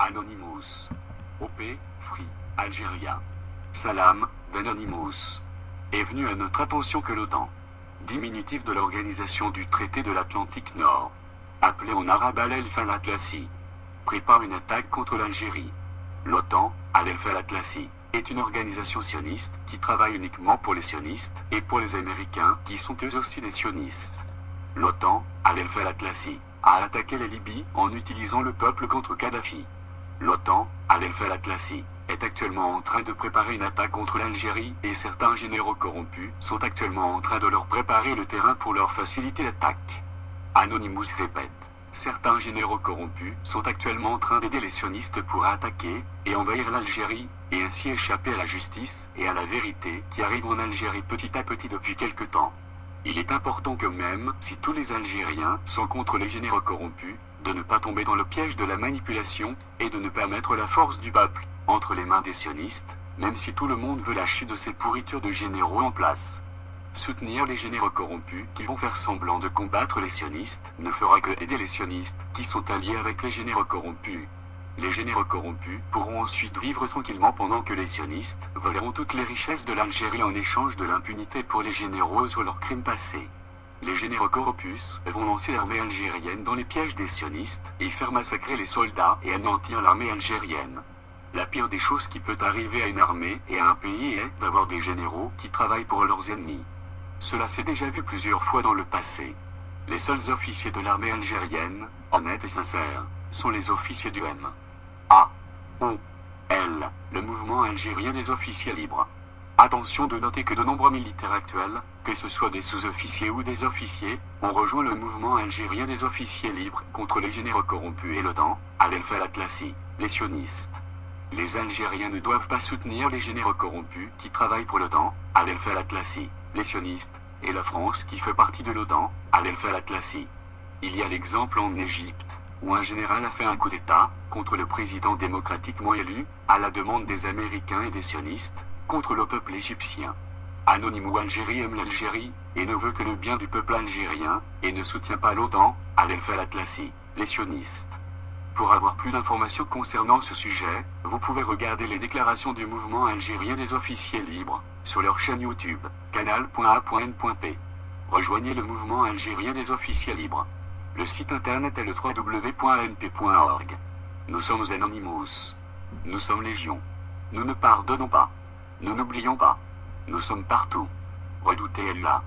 Anonymous. OP, Free, Algéria. Salam, d'Anonymous. Est venu à notre attention que l'OTAN, diminutif de l'Organisation du Traité de l'Atlantique Nord, appelé en arabe Al-Helf al-Atlasi, prépare une attaque contre l'Algérie. L'OTAN, Al-Helf al-Atlasi, est une organisation sioniste qui travaille uniquement pour les sionistes et pour les Américains qui sont eux aussi des sionistes. L'OTAN, Al-Helf al-Atlasi, a attaqué la Libye en utilisant le peuple contre Kadhafi. L'OTAN, Al-Helf al-Atlasi, est actuellement en train de préparer une attaque contre l'Algérie et certains généraux corrompus sont actuellement en train de leur préparer le terrain pour leur faciliter l'attaque. Anonymous répète, certains généraux corrompus sont actuellement en train d'aider les sionistes pour attaquer et envahir l'Algérie et ainsi échapper à la justice et à la vérité qui arrivent en Algérie petit à petit depuis quelque temps. Il est important que même si tous les Algériens sont contre les généraux corrompus, de ne pas tomber dans le piège de la manipulation et de ne pas mettre la force du peuple entre les mains des sionistes, même si tout le monde veut la chute de ces pourritures de généraux en place. Soutenir les généraux corrompus qui vont faire semblant de combattre les sionistes ne fera que aider les sionistes qui sont alliés avec les généraux corrompus. Les généraux corrompus pourront ensuite vivre tranquillement pendant que les sionistes voleront toutes les richesses de l'Algérie en échange de l'impunité pour les généraux sur leurs crimes passés. Les généraux corrompus vont lancer l'armée algérienne dans les pièges des sionistes et faire massacrer les soldats et anéantir l'armée algérienne. La pire des choses qui peut arriver à une armée et à un pays est d'avoir des généraux qui travaillent pour leurs ennemis. Cela s'est déjà vu plusieurs fois dans le passé. Les seuls officiers de l'armée algérienne, honnêtes et sincères, sont les officiers du M.A.O.L., le mouvement algérien des officiers libres. Attention de noter que de nombreux militaires actuels, que ce soit des sous-officiers ou des officiers, ont rejoint le mouvement algérien des officiers libres contre les généraux corrompus et l'OTAN, Al-Helf al-Atlasi, les sionistes. Les Algériens ne doivent pas soutenir les généraux corrompus qui travaillent pour l'OTAN, Al-Helf al-Atlasi, les sionistes, et la France qui fait partie de l'OTAN, Al-Helf al-Atlasi. Il y a l'exemple en Égypte, où un général a fait un coup d'État contre le président démocratiquement élu, à la demande des Américains et des sionistes, contre le peuple égyptien. Anonymous Algérie aime l'Algérie, et ne veut que le bien du peuple algérien, et ne soutient pas l'OTAN, Al-Helf al-Atlasi, les sionistes. Pour avoir plus d'informations concernant ce sujet, vous pouvez regarder les déclarations du mouvement algérien des officiers libres, sur leur chaîne YouTube, canal.a.n.p. Rejoignez le mouvement algérien des officiers libres. Le site internet est le www.anp.org. Nous sommes Anonymous. Nous sommes Légion. Nous ne pardonnons pas. Nous n'oublions pas. Nous sommes partout. Redoutez Allah.